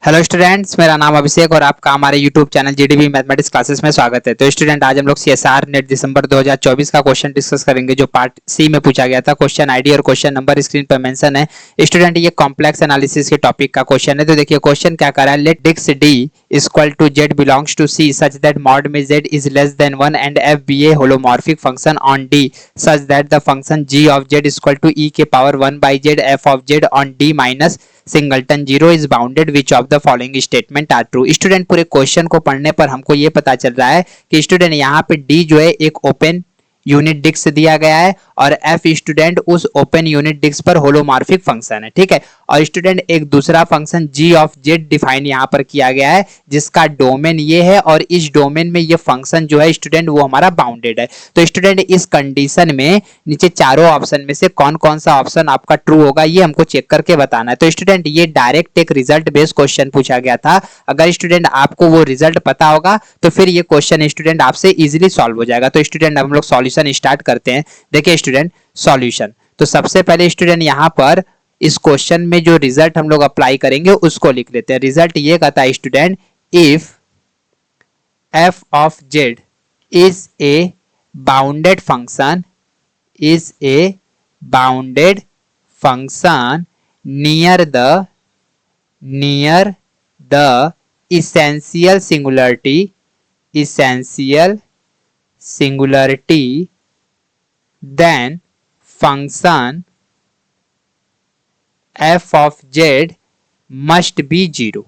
Hello students, मेरा नाम अभिषेक और आपका हमारे YouTube channel GDB mathematics classes में स्वागत है। तो स्टूडेंट, आज हम लोग सीएसआर नेट दिसंबर 2024 का क्वेश्चन डिस्कस करेंगे जो पार्ट सी में पूछा गया था। क्वेश्चन आईडी और क्वेश्चन नंबर स्क्रीन पर मेंशन है। स्टूडेंट, ये कॉम्प्लेक्स एनालिसिस के टॉपिक का क्वेश्चन है। तो देखिए क्वेश्चन क्या कर रहा है। लेट डिक्स D equal to Z belongs to C such that mod में Z is less than 1 and F be a holomorphic function on D such that the function ji of Z equal to E के power 1 by Z F of z on d minus singleton zero is bounded which of the following statement are true. Student, पूरे question को पढ़ने पर हमको ये पता चल रहा है कि स्टूडेंट यहाँ पे डी जो है एक ओपन यूनिट डिस्क दिया गया है और एफ स्टूडेंट उस ओपन यूनिट डिस्क पर होलोमॉर्फिक फंक्शन है। ठीक है, और स्टूडेंट एक दूसरा function ji of z define यहाँ पर किया गया है जिसका डोमेन ये है और इस डोमेन में ये फंक्शन जो है स्टूडेंट वो हमारा बाउंडेड है। तो स्टूडेंट इस कंडीशन में नीचे चारों ऑप्शन में से कौन कौन सा ऑप्शन आपका ट्रू होगा ये हमको चेक करके बताना है। तो स्टूडेंट ये डायरेक्ट एक रिजल्ट बेस्ड क्वेश्चन पूछा गया था। अगर स्टूडेंट आपको वो रिजल्ट पता होगा तो फिर ये क्वेश्चन स्टूडेंट आपसे इजीली सॉल्व हो जाएगा। तो स्टूडेंट हम लोग सॉल्यूशन स्टार्ट करते हैं। देखिए स्टूडेंट, सॉल्यूशन तो सबसे पहले स्टूडेंट यहाँ पर इस क्वेश्चन में जो रिजल्ट हम लोग अप्लाई करेंगे उसको लिख लेते हैं। रिजल्ट ये कहता है student, if F of z is a bounded function is a bounded function near the essential singularity then function f of z must be zero।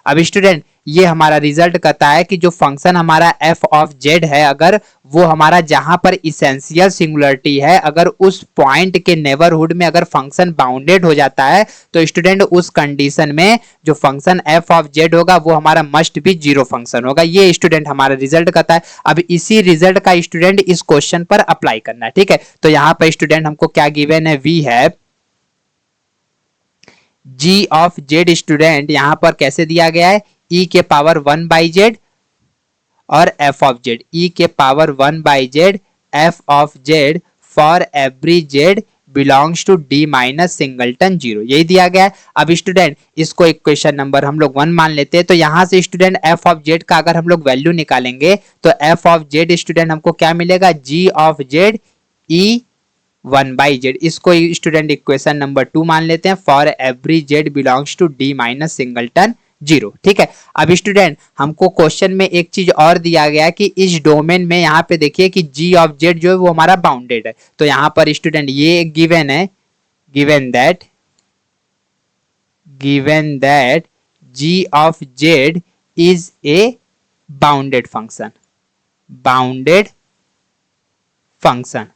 अब स्टूडेंट ये हमारा रिजल्ट कहता है कि जो फंक्शन हमारा f ऑफ z है अगर वो हमारा जहां पर इसेंशियल सिंगुलरिटी है अगर उस पॉइंट के नेबरहुड में अगर फंक्शन बाउंडेड हो जाता है तो स्टूडेंट उस कंडीशन में जो फंक्शन f ऑफ z होगा वो हमारा मस्ट बी जीरो फंक्शन होगा। ये स्टूडेंट हमारा रिजल्ट कहता है। अब इसी रिजल्ट का स्टूडेंट इस क्वेश्चन पर अप्लाई करना है। ठीक है, तो यहाँ पर स्टूडेंट हमको क्या गिवन है, we have g of z student यहाँ पर कैसे दिया गया है, e के पावर 1 बाई जेड और f ऑफ जेड, e के power 1 by z f of z for every Z belongs to d minus singleton zero, यही दिया गया है। अब स्टूडेंट इसको इक्वेशन नंबर हम लोग 1 मान लेते हैं। तो यहां से स्टूडेंट f ऑफ जेड का अगर हम लोग वैल्यू निकालेंगे तो f ऑफ जेड स्टूडेंट हमको क्या मिलेगा, g of z e 1 by z. इसको स्टूडेंट इक्वेशन नंबर 2 मान लेते हैं, for every Z belongs to d minus singleton zero. ठीक है, अब स्टूडेंट हमको क्वेश्चन में एक चीज और दिया गया कि इस डोमेन में यहाँ पे देखिए कि g ऑफ जेड जो है वो हमारा बाउंडेड है। तो यहाँ पर स्टूडेंट ये गिवन है, given that g of z is a bounded function.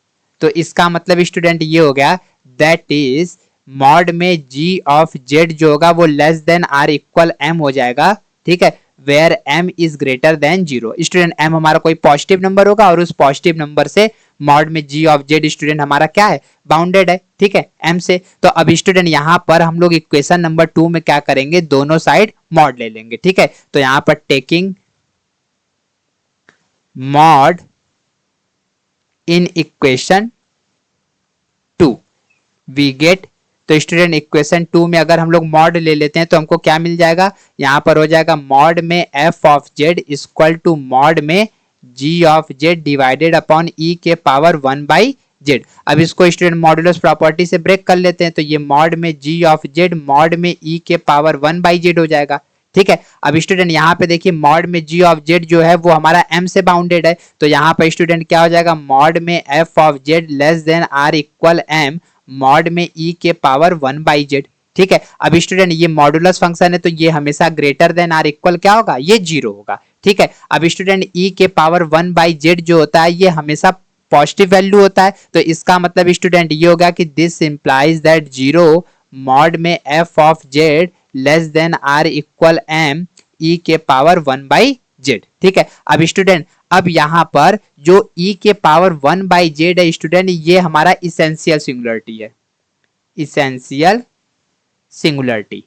तो इसका मतलब स्टूडेंट ये हो गया दैट इज मॉड में g ऑफ z जो होगा वो less than or equal m हो जाएगा। ठीक है, where m is greater than zero. Student m हमारा कोई पॉजिटिव नंबर होगा और उस पॉजिटिव नंबर से मॉड में g ऑफ z स्टूडेंट हमारा क्या है, बाउंडेड है। ठीक है, m से। तो अब स्टूडेंट यहाँ पर हम लोग इक्वेशन नंबर 2 में क्या करेंगे, दोनों साइड मॉड ले लेंगे। ठीक है, तो यहाँ पर taking mod in equation 2 we get. तो स्टूडेंट इक्वेशन 2 में अगर हम लोग मॉड ले लेते हैं तो हमको क्या मिल जाएगा, यहां पर हो जाएगा मॉड में f of z equal to mod में g of z divided upon e के पावर 1 बाई z। अब इसको स्टूडेंट मॉडुलस प्रॉपर्टी से ब्रेक कर लेते हैं तो ये मॉड में g ऑफ z मॉड में e के पावर 1 बाई z हो जाएगा। ठीक है, अब स्टूडेंट यहाँ पे देखिए मॉड में g ऑफ z जो है वो हमारा m से बाउंडेड है। तो यहाँ पे स्टूडेंट क्या हो जाएगा, मॉड में f of z less than r equal m mod में e के पावर 1 बाई जेड। ठीक है, अब स्टूडेंट ये मॉडुलस फंक्शन है तो ये हमेशा ग्रेटर देन आर इक्वल क्या होगा, ये जीरो होगा। ठीक है, अब स्टूडेंट e के पावर 1 बाई जेड जो होता है ये हमेशा पॉजिटिव वैल्यू होता है। तो इसका मतलब स्टूडेंट ये होगा कि this implies that zero mod में f of z less than or equal m e के पावर 1 बाई जेड। ठीक है, अब स्टूडेंट अब यहां पर जो e के पावर 1 बाई जेड है स्टूडेंट ये हमारा इसेंशियल सिंगुलरिटी है, इसेंशियल सिंगुलरिटी।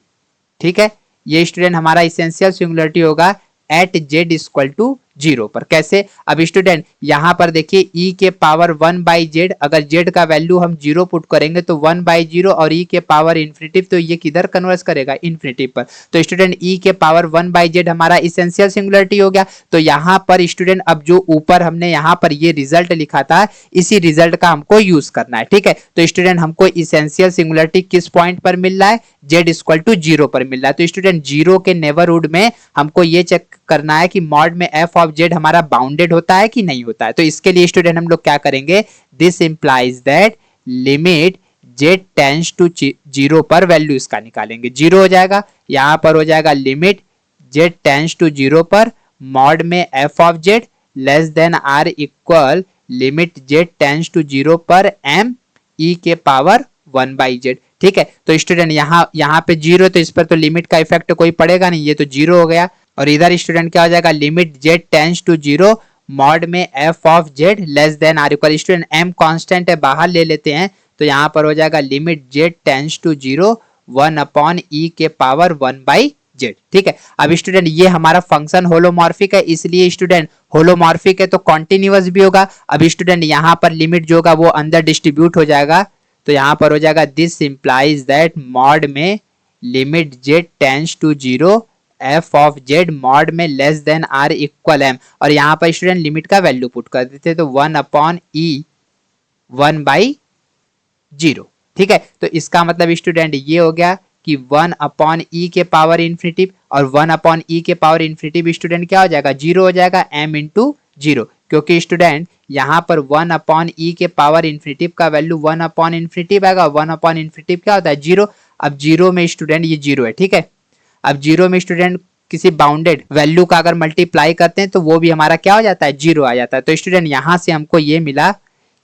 ठीक है, ये स्टूडेंट हमारा इसेंशियल सिंगुलरिटी होगा at z equal to zero पर। कैसे? अब स्टूडेंट यहाँ पर देखिए e के पावर 1/z, अगर z का वैल्यू हम जीरो पुट करेंगे तो 1/0 और e के पावर इन्फिनिटिव, तो ये किधर कन्वर्ट करेगा? इन्फिनिटिव पर। तो स्टूडेंट e के पावर 1/z हमारा इसेंशियल सिंगुलरिटी हो गया। तो यहाँ पर स्टूडेंट अब जो ऊपर हमने यहाँ पर ये रिजल्ट लिखा था, इसी रिजल्ट का हमको यूज करना है। ठीक है, तो स्टूडेंट हमको इसेंशियल सिंगुलरिटी किस पॉइंट पर मिल रहा है? z इक्वल टू जीरो पर मिल रहा है। तो स्टूडेंट जीरो के नेबरहुड में हमको ये चेक करना है कि मॉड में f ऑफ z हमारा बाउंडेड होता है कि नहीं होता है। तो इसके लिए स्टूडेंट हम लोग क्या करेंगे? This implies that limit z tends to zero पर वैल्यू इसका निकालेंगे, जीरो हो जाएगा। यहां पर हो जाएगा limit z tends to zero पर मॉड में f of z less than or equal limit z tends to zero पर m e के पावर 1/z। ठीक है, तो स्टूडेंट यहाँ पे जीरो, तो इस पर तो लिमिट का इफेक्ट कोई पड़ेगा नहीं, ये तो जीरो हो गया। और इधर स्टूडेंट क्या हो जाएगा? Limit z tends to zero mod में f of z less than or equal, student m constant है, बाहर ले लेते हैं, तो यहाँ पर हो जाएगा limit z tends to zero 1/e के पावर 1/z। ठीक है, अब स्टूडेंट ये हमारा फंक्शन होलोमॉर्फिक है, इसलिए स्टूडेंट होलोमॉर्फिक है तो कॉन्टिन्यूअस भी होगा। अब स्टूडेंट यहाँ पर लिमिट जो होगा वो अंदर डिस्ट्रीब्यूट हो जाएगा, तो यहाँ पर हो जाएगा दिस इंप्लाइज दैट मॉड में limit z tends to zero f of z mod में less than r equal m, और यहाँ पर स्टूडेंट लिमिट का वैल्यू पुट कर देते तो 1/e 1/0। ठीक है, तो इसका मतलब स्टूडेंट ये हो गया कि 1/e के पावर इन्फिनिटिव, और 1/e के पावर इन्फिनिटिव स्टूडेंट क्या हो जाएगा? जीरो हो जाएगा, m इंटू जीरो, क्योंकि स्टूडेंट यहाँ पर 1/e के पावर इन्फिनिटिव का वैल्यू 1/इन्फिनिटिव आएगा, 1/इन्फिनिटिव क्या होता है? जीरो। अब जीरो में स्टूडेंट ये जीरो है। ठीक है, अब जीरो में स्टूडेंट किसी बाउंडेड वैल्यू का अगर मल्टीप्लाई करते हैं तो वो भी हमारा क्या हो जाता है? जीरो आ जाता है। तो स्टूडेंट यहाँ से हमको ये मिला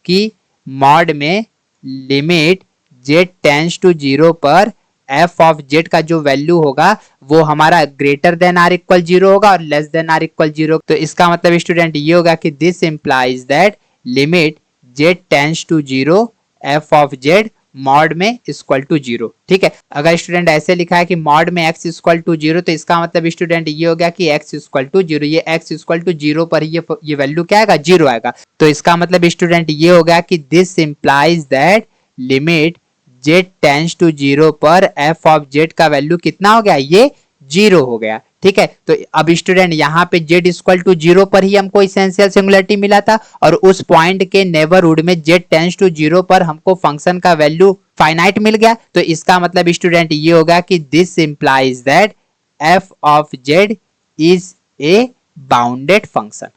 कि मॉड में limit z tends to zero पर f ऑफ z का जो वैल्यू होगा वो हमारा greater than or equal zero होगा और less than or equal zero. तो इसका मतलब स्टूडेंट ये होगा कि this implies that limit z tends to zero f of z mod में इक्वल टू जीरो। ठीक है, अगर स्टूडेंट ऐसे लिखा है कि मॉड में x इक्वल टू जीरो, तो इसका मतलब स्टूडेंट ये हो गया कि x इक्वल टू जीरो, ये x इक्वल टू जीरो पर ये वैल्यू क्या आएगा? जीरो आएगा। तो इसका मतलब स्टूडेंट ये हो गया कि this implies that limit z tends to zero पर f ऑफ z का वैल्यू कितना हो गया? ये जीरो हो गया। ठीक है, तो अब स्टूडेंट यहाँ पे z इक्वल टू जीरो पर ही हमको इसेंशियल सिंगुलरिटी मिला था, और उस पॉइंट के नेबरहुड में z टेंड्स टू जीरो पर हमको फंक्शन का वैल्यू फाइनाइट मिल गया। तो इसका मतलब स्टूडेंट ये होगा कि this implies that f of z is a bounded function,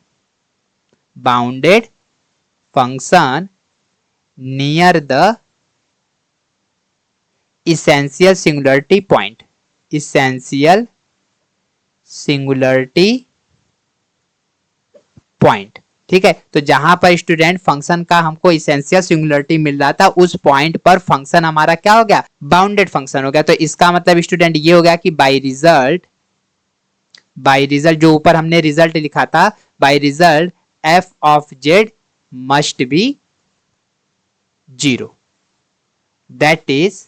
bounded function near the essential singularity point, essential singularity point। ठीक है, तो जहां पर स्टूडेंट फंक्शन का हमको इसेंशियल सिंगुलरिटी मिल रहा था उस पॉइंट पर फंक्शन हमारा क्या हो गया? बाउंडेड फंक्शन हो गया। तो इसका मतलब स्टूडेंट ये हो गया कि बाय रिजल्ट जो ऊपर हमने रिजल्ट लिखा था, by result f of z must be zero, that is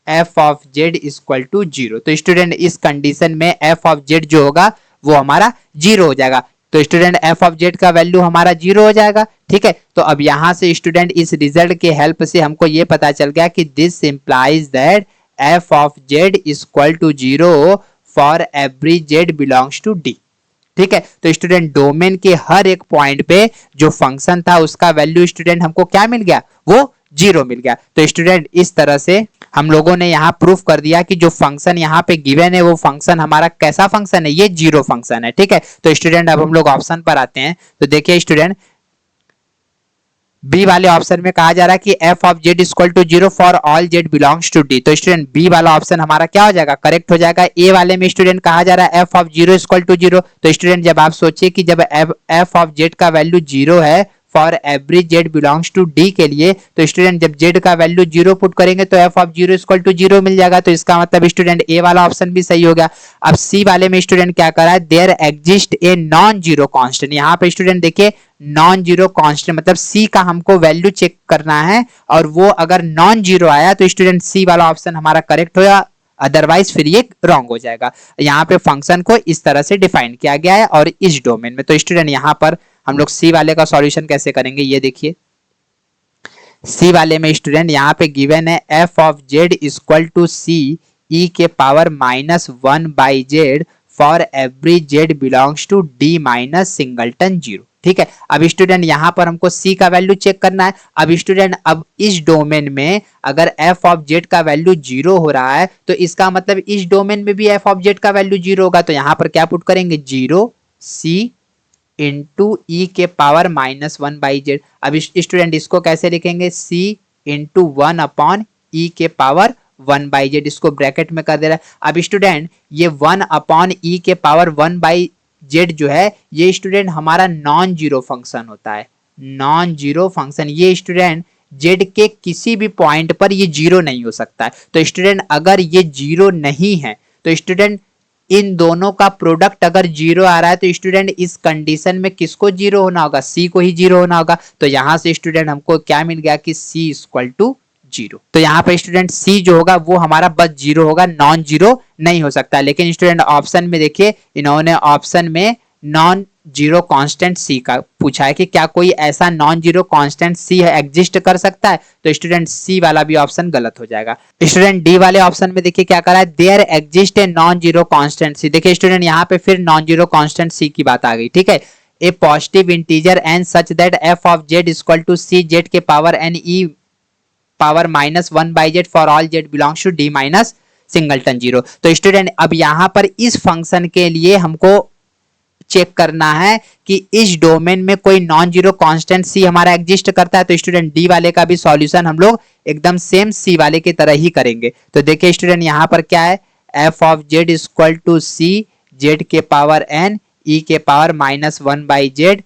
f of z equal to zero. तो स्टूडेंट इस कंडीशन में f ऑफ z जो होगा वो हमारा जीरो हो जाएगा। तो स्टूडेंट f ऑफ z का वैल्यू हमारा जीरो हो जाएगा। ठीक है, तो अब यहां से स्टूडेंट इस रिजल्ट के हेल्प से हमको ये पता चल गया कि this implies that f of z equal to zero for every z belongs to d। ठीक है, तो स्टूडेंट डोमेन के हर एक पॉइंट पे जो फंक्शन था उसका वैल्यू स्टूडेंट हमको क्या मिल गया? वो जीरो मिल गया। तो स्टूडेंट इस तरह से हम लोगों ने यहाँ प्रूफ कर दिया कि जो फंक्शन यहाँ पे गिवन है वो फंक्शन हमारा कैसा फंक्शन है? ये जीरो फंक्शन है। ठीक है, तो स्टूडेंट अब हम लोग ऑप्शन पर आते हैं। तो देखिए स्टूडेंट बी वाले ऑप्शन में कहा जा रहा है कि f of z equal to zero for all z belongs to d। तो स्टूडेंट बी वाला ऑप्शन हमारा क्या हो जाएगा? करेक्ट हो जाएगा। ए वाले में स्टूडेंट कहा जा रहा है f of zero equal to zero. तो स्टूडेंट जब आप सोचिए कि जब f ऑफ z का वैल्यू जीरो है for every z belongs to d के लिए, तो स्टूडेंट जब z का वैल्यू जीरो पुट करेंगे तो f of zero equal to zero मिल जाएगा। तो इसका मतलब स्टूडेंट ए वाला ऑप्शन भी सही हो गया। अब सी वाले में स्टूडेंट क्या कर रहा है? There exist a non zero constant. यहाँ पे स्टूडेंट देखिए नॉन जीरो कांस्टेंट मतलब सी का हमको वैल्यू चेक करना है, और वो अगर नॉन जीरो आया तो स्टूडेंट सी वाला ऑप्शन हमारा करेक्ट होगा। अदरवाइज फिर ये रॉन्ग हो जाएगा। यहाँ पे फंक्शन को इस तरह से डिफाइन किया गया है और इस डोमेन में। तो स्टूडेंट यहाँ पर हम लोग सी वाले का सॉल्यूशन कैसे करेंगे, ये देखिए। सी वाले में स्टूडेंट यहाँ पे गिवन है F of Z equal to C E के power -1/z for every Z belongs to D minus singleton zero. ठीक है, अब स्टूडेंट यहाँ पर हमको सी का वैल्यू चेक करना है। अब स्टूडेंट अब इस डोमेन में अगर एफ ऑफ जेड का वैल्यू 0 हो रहा है तो इसका मतलब इस डोमेन में भी एफ ऑफ जेड का वैल्यू 0 होगा। तो यहाँ पर क्या पुट करेंगे, 0 सी इंटू ई के पावर -1/z। अब स्टूडेंट इसको कैसे लिखेंगे, c इंटू 1 ई के पावर 1/z, इसको ब्रैकेट में कर दे रहा है। अब स्टूडेंट ये 1 ई के पावर 1/z जो है ये स्टूडेंट हमारा नॉन जीरो फंक्शन होता है, नॉन जीरो फंक्शन। ये स्टूडेंट z के किसी भी पॉइंट पर ये 0 नहीं हो सकता है। तो स्टूडेंट अगर ये 0 नहीं है तो स्टूडेंट इन दोनों का प्रोडक्ट अगर 0 आ रहा है तो स्टूडेंट इस कंडीशन में किसको 0 होना होगा, c को ही 0 होना होगा। तो यहां से स्टूडेंट हमको क्या मिल गया कि c इक्वल टू 0। तो यहाँ पे स्टूडेंट c जो होगा वो हमारा बस 0 होगा, नॉन जीरो नहीं हो सकता। लेकिन स्टूडेंट ऑप्शन में देखिए इन्होंने ऑप्शन में नॉन जीरो कांस्टेंट सी का पूछा है कि क्या कोई ऐसा नॉन जीरो कांस्टेंट सी एग्जिस्ट कर सकता है। तो स्टूडेंट सी वाला भी ऑप्शन गलत हो जाएगा। स्टूडेंट डी वाले ऑप्शन में देखिए क्या करा है, there exist a non zero constant C. देखिए स्टूडेंट यहाँ पे फिर नॉन जीरो कांस्टेंट सी की बात आ गई। ठीक है, a positive integer N such that F of Z equal to C Z के power N E power -1/z for all Z belongs to D minus singleton zero. तो स्टूडेंट अब यहाँ पर इस फंक्शन के लिए हमको चेक करना है कि इस डोमेन में कोई नॉन जीरो कांस्टेंट सी हमारा एग्जिस्ट करता है। तो स्टूडेंट डी वाले का भी सॉल्यूशन हम लोग एकदम सेम सी वाले की तरह ही करेंगे। तो देखिए स्टूडेंट यहाँ पर क्या है, F of Z equal to C Z के पावर एन ई के power -1/z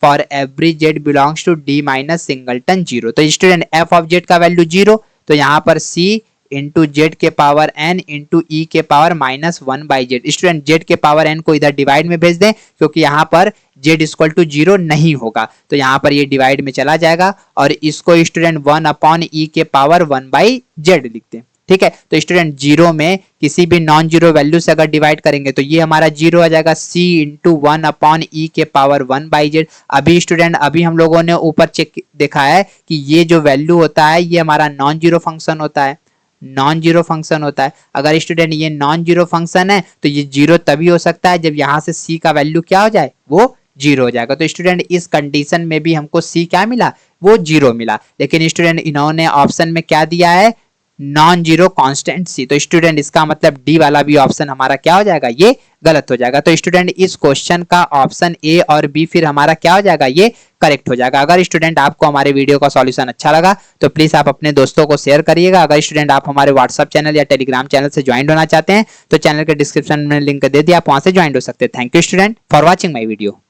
for every Z belongs to D minus singleton zero. तो स्टूडेंट एफ ऑफ जेड का वैल्यू 0, तो यहाँ पर c इंटू जेड के पावर n इंटू ई के power -1/z। Student z के पावर n को इधर डिवाइड में भेज दें क्योंकि यहाँ पर z इक्वल टू 0 नहीं होगा। तो यहाँ पर ये डिवाइड में चला जाएगा और इसको स्टूडेंट 1/e के पावर 1/z लिखते हैं। ठीक है, तो स्टूडेंट 0 में किसी भी नॉन जीरो वैल्यू से अगर डिवाइड करेंगे तो ये हमारा 0 आ जाएगा, c इंटू 1/e के पावर 1/z। अभी स्टूडेंट अभी हम लोगों ने ऊपर चेक देखा है कि ये जो वैल्यू होता है ये हमारा नॉन जीरो फंक्शन होता है, नॉन जीरो फंक्शन होता है। अगर स्टूडेंट ये नॉन जीरो फंक्शन है तो ये 0 तभी हो सकता है जब यहाँ से c का वैल्यू क्या हो जाए, वो 0 हो जाएगा। तो स्टूडेंट इस कंडीशन में भी हमको c क्या मिला, वो 0 मिला। लेकिन स्टूडेंट इन्होंने ऑप्शन में क्या दिया है, नॉन जीरो कांस्टेंट सी। तो स्टूडेंट इसका मतलब डी वाला भी ऑप्शन हमारा क्या हो जाएगा, ये गलत हो जाएगा। तो स्टूडेंट इस क्वेश्चन का ऑप्शन ए और बी फिर हमारा क्या हो जाएगा, ये करेक्ट हो जाएगा। अगर स्टूडेंट आपको हमारे वीडियो का सॉल्यूशन अच्छा लगा तो प्लीज आप अपने दोस्तों को शेयर करिएगा। अगर स्टूडेंट आप हमारे व्हाट्सएप चैनल या टेलीग्राम चैनल से ज्वाइन होना चाहते हैं तो चैनल के डिस्क्रिप्शन में लिंक दे दिया, आप वहां से ज्वाइन हो सकते हैं। Thank you student for watching my video.